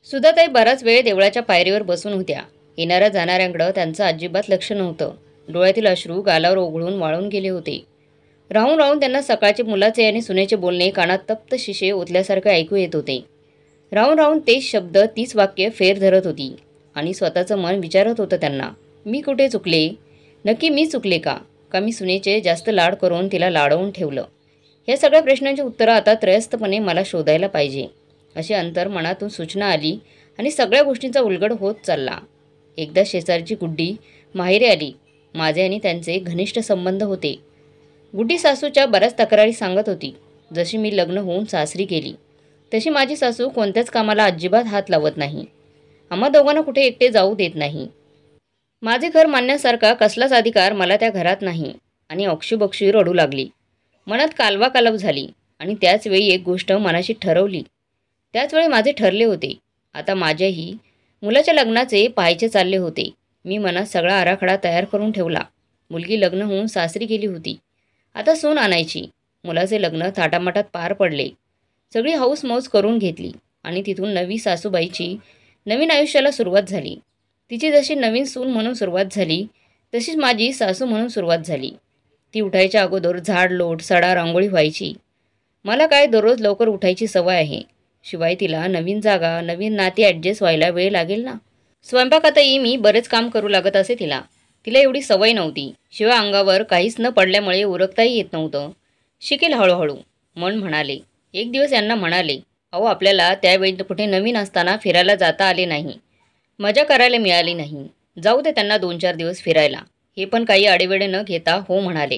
सुधाताई बराच वेळ देवळाच्या पायरीवर बसून होत्या. येणाऱ्या जाणाऱ्यांकडं त्यांचं अजिबात लक्ष नव्हतं. डोळ्यातील अश्रू गालावर ओघळून वाळून गेले होते. राहून राहून त्यांना सकाळचे मुलाचे आणि सुनेचे बोलणे कानात तप्त शिशे ओतल्यासारखे ऐकू येत होते. राहून राहून तेच शब्द तीच वाक्य फेर धरत होती आणि स्वतःचं मन विचारत होतं त्यांना, मी कुठे चुकले? नक्की मी चुकले का? का मी सुनेचे जास्त लाड करून तिला लाडवून ठेवलं? या सगळ्या प्रश्नांची उत्तरं आता त्रयस्थपणे मला शोधायला पाहिजे, अशी अंतर मनातून सूचना आली आणि सगळ्या गोष्टींचा उलगड होत चालला. एकदा शेजारची गुड्डी माहेरी आली. माझे आणि त्यांचे घनिष्ठ संबंध होते. गुड्डी सासूच्या बऱ्याच तक्रारी सांगत होती. जशी मी लग्न होऊन सासरी गेली तशी माझी सासू कोणत्याच कामाला अजिबात हात लावत नाही. आम्हा दोघांना कुठे एकटे जाऊ देत नाही. माझे घर मानण्यासारखा कसलाच अधिकार मला त्या घरात नाही आणि अक्षुबक्षी रडू लागली. मनात कालवाकालव झाली आणि त्याचवेळी एक गोष्ट मनाशी ठरवली. त्याचवेळी माझे ठरले होते. आता माझ्याही मुलाच्या लग्नाचे पाहायचे चालले होते. मी मनात सगळा आराखडा तयार करून ठेवला. मुलगी लग्न होऊन सासरी गेली होती. आता सून आणायची. मुलाचे लग्न थाटामाटात पार पडले. सगळी हौस मौज करून घेतली आणि तिथून नवी सासूबाईची नवीन आयुष्याला सुरुवात झाली. तिची जशी नवीन सून म्हणून सुरुवात झाली तशीच माझी सासू म्हणून सुरुवात झाली. ती उठायच्या अगोदर झाड लोट सडा रांगोळी व्हायची. मला काय दररोज लवकर उठायची सवय आहे. शिवाय तिला नवीन जागा नवीन नाती ॲडजस्ट व्हायला वेळ लागेल ना. स्वयंपाकातही मी बरेच काम करू लागत असे तिला. तिला एवढी सवय नव्हती. शिवाय अंगावर काहीच न पडल्यामुळे उरकताही येत नव्हतं. शिकेल हळूहळू, मन म्हणाले. एक दिवस यांना म्हणाले, अहो आपल्याला त्यावेळी कुठे नवीन असताना फिरायला जाता आले नाही, मजा करायला मिळाली नाही. जाऊ दे त्यांना 2-4 दिवस फिरायला. हे पण काही आडेवेडे न घेता हो म्हणाले.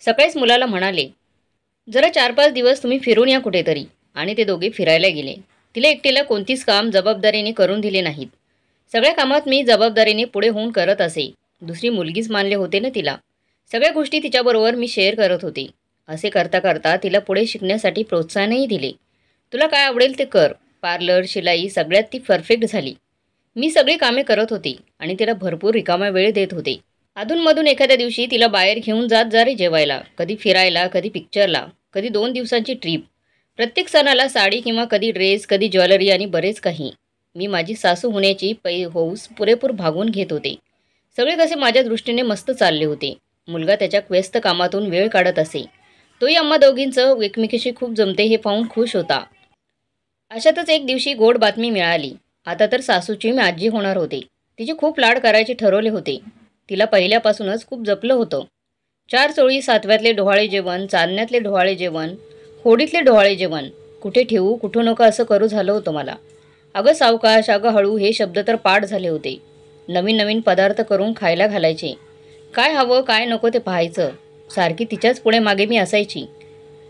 सकाळीच मुलाला म्हणाले, जरा 4-5 दिवस तुम्ही फिरून या कुठेतरी. आणि ते दोघे फिरायला गेले. तिला एकटीला कोणतीच काम जबाबदारीने करून दिले नाहीत. सगळ्या कामात मी जबाबदारीने पुढे होऊन करत असे. दुसरी मुलगीच मानले होते ना तिला. सगळ्या गोष्टी तिच्याबरोबर मी शेअर करत होते. असे करता करता तिला पुढे शिकण्यासाठी प्रोत्साहनही दिले. तुला काय आवडेल ते कर. पार्लर शिलाई सगळ्यात ती परफेक्ट झाली. मी सगळी कामे करत होते आणि तिला भरपूर रिकामा वेळ देत होते. अधूनमधून एखाद्या दिवशी तिला बाहेर घेऊन जात जा रे जेवायला, कधी फिरायला, कधी पिक्चरला, कधी 2 दिवसांची ट्रीप. प्रत्येक सणाला साडी किंवा कधी ड्रेस, कधी ज्वेलरी आणि बरेच काही. मी माझी सासू होण्याची हौस पुरेपूर भागवून घेत होते. सगळे कसे माझ्या दृष्टीने मस्त चालले होते. मुलगा त्याच्या व्यस्त कामातून वेळ काढत असे. तोही आम्हा दोघींचं एकमेकीशी खूप जमते हे पाहून खुश होता. अशातच एक दिवशी गोड बातमी मिळाली. आता तर सासूची मी आजी होणार होते. तिचे खूप लाड करायचे ठरवले होते. तिला पहिल्यापासूनच खूप जपलं होतं. 4 चोळी 7व्यातले डोहाळे जेवण, चांदण्यातले डोहाळे जेवण, होडीतले डोहाळे जेवण, कुठे ठेवू कुठं नको असं करू झालं होतं मला. अगं सावकाश, अगं हळू हे शब्द तर पाठ झाले होते. नवीन नवीन पदार्थ करून खायला घालायचे. काय हवं काय नको ते पाहायचं. सारखी तिच्याच पुढे मागे मी असायची.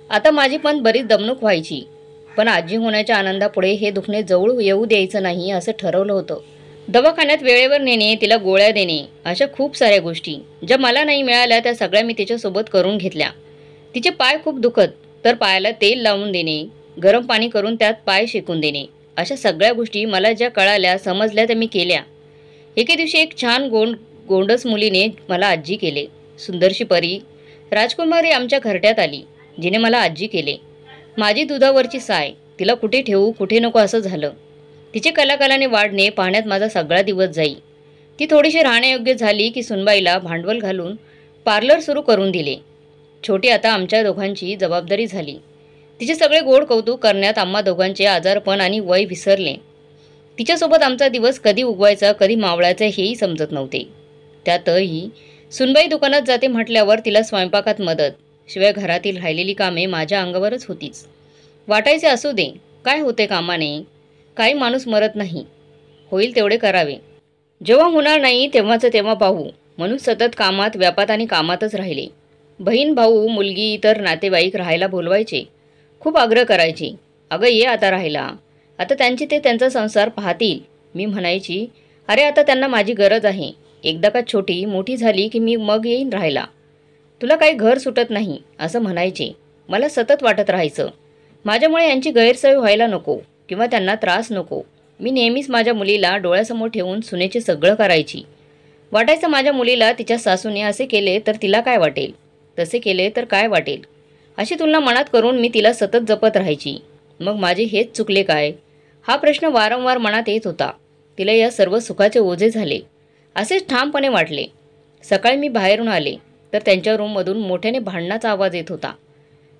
आता माझी पण बरीच दमणूक व्हायची. पण आजी होण्याच्या आनंदापुढे हे दुखणे जवळ येऊ द्यायचं नाही असं ठरवलं होतं. दवाखान्यात वेळेवर नेणे, तिला गोळ्या देणे, अशा खूप साऱ्या गोष्टी ज्या मला नाही मिळाल्या त्या सगळ्या मी तिच्यासोबत करून घेतल्या. तिचे पाय खूप दुखत तर पायाला तेल लावून देणे, गरम पाणी करून त्यात पाय शेकून देणे, अशा सगळ्या गोष्टी मला ज्या कळाल्या समजल्या त्या मी केल्या. एके दिवशी एक छान गोंडस मुलीने मला आजी केले. सुंदरशी परी राजकुमारी आमच्या घरट्यात आली, जिने मला आजी केले. माझी दुधावरची साय, तिला कुठे ठेवू कुठे नको असं झालं. तिचे कलाकलाने वाढणे पाहण्यात माझा सगळा दिवस जाई. ती थोडीशी राहण्यायोग्य झाली की सुनबाईला भांडवल घालून पार्लर सुरू करून दिले. छोटी आता आमच्या दोघांची जबाबदारी झाली. तिचे सगळे गोड कौतुक करण्यात आम्हा दोघांचे आजारपण आणि वय विसरले. तिच्यासोबत आमचा दिवस कधी उगवायचा कधी मावळायचा हेही समजत नव्हते. त्यातही सुनबाई दुकानात जाते म्हटल्यावर तिला स्वयंपाकात मदत, शिवाय घरातील राहिलेली कामे माझ्या अंगावरच होतीच. वाटायचे असू दे, काय होते कामाने, काही माणूस मरत नाही, होईल तेवढे करावे. जेव्हा होणार नाही तेव्हाचं तेव्हा पाहू म्हणून सतत कामात व्यापात आणि कामातच राहिले. बहीण भाऊ मुलगी इतर नातेवाईक राहायला बोलवायचे. खूप आग्रह करायचे, अगं ये आता राहायला, आता त्यांची ते त्यांचा संसार पाहतील. मी म्हणायची, अरे आता त्यांना माझी गरज आहे. एकदा का छोटी मोठी झाली की मी मग येईन राहायला. तुला काही घर सुटत नाही असं म्हणायचे. मला सतत वाटत राहायचं, माझ्यामुळे यांची गैरसोय व्हायला नको किंवा त्यांना त्रास नको. मी नेहमीच माझ्या मुलीला डोळ्यासमोर ठेवून सुनेचे सगळं करायची. वाटायचं माझ्या मुलीला तिच्या सासूने असे केले तर तिला काय वाटेल, तसे केले तर काय वाटेल, अशी तुलना मनात करून मी तिला सतत जपत राहायची. मग माझे हेच चुकले काय? हा प्रश्न वारंवार मनात येत होता. तिला या सर्व सुखाचे ओझे झाले असेच ठामपणे वाटले. सकाळी मी बाहेरून आले तर त्यांच्या रूममधून मोठ्याने भांडणाचा आवाज येत होता.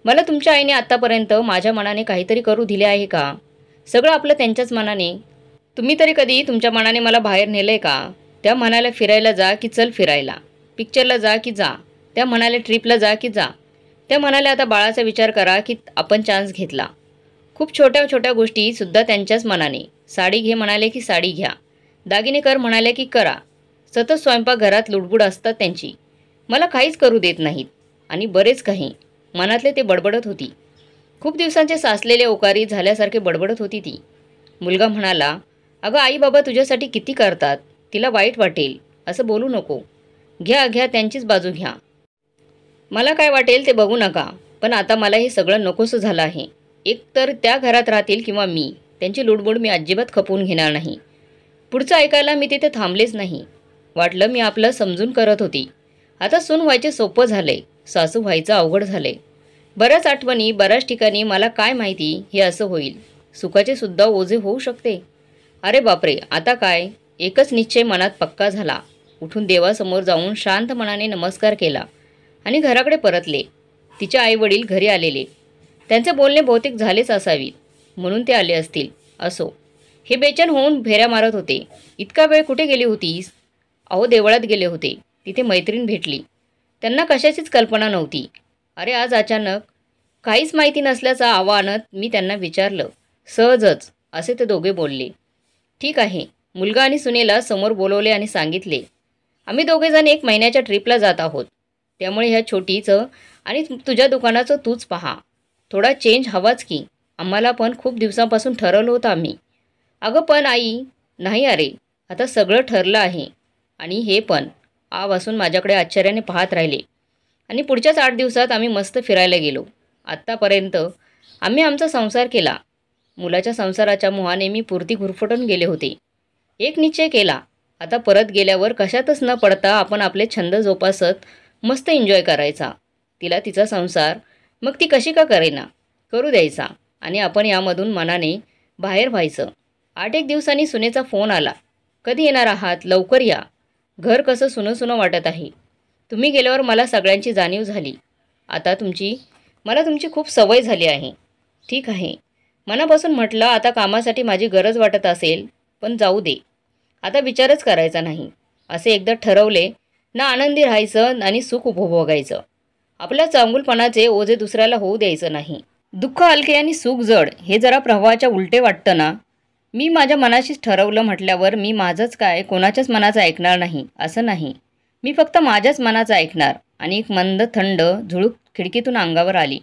मला तुमच्या आईने आत्तापर्यंत माझ्या मनाने काहीतरी करू दिले आहे का? सगळं आपलं त्यांच्याच मनाने. तुम्ही तरी कधी तुमच्या मनाने मला बाहेर नेलंय का? त्या म्हणाल्या फिरायला जा की चल फिरायला, पिक्चरला जा की जा. त्या म्हणाल्या ट्रिपला जा की जा. त्या म्हणाल्या आता बाळाचा विचार करा की आपण चान्स घेतला. खूप छोट्या छोट्या गोष्टी सुद्धा त्यांच्याच मनाने. साडी घे म्हणाले की साडी घ्या, दागिने कर म्हणाले की करा. सतत स्वयंपाकघरात लुडबुड असतात त्यांची. मला काहीच करू देत नाहीत. आणि बरेच काही मनातले ते बडबडत होती. खूप दिवसांचे साचलेले ओकारी झाल्यासारखे बडबडत होती ती. मुलगा म्हणाला, अगं आई बाबा तुझ्यासाठी किती करतात, तिला वाईट वाटेल, असं बोलू नको. घ्या घ्या त्यांचीच बाजू घ्या. मला काय वाटेल ते बघू नका. पण आता मला हे सगळं नकोसं झालं आहे. एक तर त्या घरात राहतील किंवा मी. त्यांची लुडबुड मी अजिबात खपवून घेणार नाही. पुढचं ऐकायला मी तिथे थांबलेच नाही. वाटलं मी आपलं समजून करत होती. आता सून व्हायचे सोपं झाले, सासू व्हायचं अवघड झाले. बऱ्याच आठवणी, बऱ्याच ठिकाणी मला काय माहिती हे असं होईल. सुखाचे सुद्धा ओझे होऊ शकते. अरे बापरे, आता काय? एकच निश्चय मनात पक्का झाला. उठून देवासमोर जाऊन शांत मनाने नमस्कार केला आणि घराकडे परतले. तिचे आईवडील घरी आलेले. त्यांचे बोलणे बहुतेक झालेच असावीत म्हणून ते आले असतील. असो. हे बेचैन होऊन फेऱ्या मारत होते. इतका वेळ कुठे गेली होतीस? अहो देवळात गेले होते. तिथे मैत्रीण भेटली. त्यांना कशाचीच कल्पना नव्हती. अरे आज अचानक? काहीच माहिती नसल्याचा आव्हानात मी त्यांना विचारलं. सहजच, असे ते दोघे बोलले. ठीक आहे. मुलगा आणि सुनेला समोर बोलवले आणि सांगितले, आम्ही दोघेजण 1 महिन्याच्या ट्रिपला जात आहोत. त्यामुळे ह्या छोटीचं आणि तुझ्या दुकानाचं तूच पहा. थोडा चेंज हवाच की. आम्हाला पण खूप दिवसांपासून ठरवलं होतं आम्ही. अगं पण आई. नाही अरे, आता सगळं ठरलं आहे. आणि हे पण. आवासून माझ्याकडे आश्चर्याने पाहत राहिले. आणि पुढच्याच 8 दिवसात आम्ही मस्त फिरायला गेलो. आत्तापर्यंत आम्ही आमचा संसार केला. मुलाच्या संसाराच्या मोहाने मी पुरती गुरफटून गेले होते. एक निश्चय केला. आता परत गेल्यावर कशातच न पडता आपण आपले छंद जोपासत मस्त एन्जॉय करायचा. तिला तिचा संसार, मग ती कशी का करेना, करू द्यायचा आणि आपण यामधून मनाने बाहेर व्हायचं. 8 दिवसांनी सुनेचा फोन आला. कधी येणार आहात? लवकर या. घर कसं सुनं सुनं वाटत आहे. तुम्ही गेल्यावर मला सगळ्यांची जाणीव झाली. आता मला तुमची खूप सवय झाली आहे. ठीक आहे. मनापासून म्हटलं आता कामासाठी माझी गरज वाटत असेल पण जाऊ दे. आता विचारच करायचा नाही. असे एकदा ठरवले ना आनंदी राहायचं आणि सुख उपभोगायचं. आपल्या चांगुलपणाचे ओझे दुसऱ्याला होऊ द्यायचं नाही. दुःख हलके आणि सुख जड हे जरा प्रवाहाच्या उलटे वाटतं ना. मी माझ्या मनाशीच ठरवलं म्हटल्यावर मी माझंच काय कोणाच्याच मनाचं ऐकणार नाही असं नाही. मी फक्त माझ्याच मनाचं ऐकणार. आणि एक मंद थंड झुळूक खिडकीतून अंगावर आली.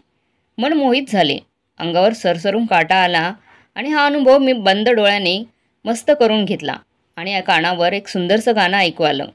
मन मोहित झाले. अंगावर सरसरून काटा आला आणि हा अनुभव मी बंद डोळ्याने मस्त करून घेतला आणि या कानावर एक सुंदरसं गाणं ऐकू आलं.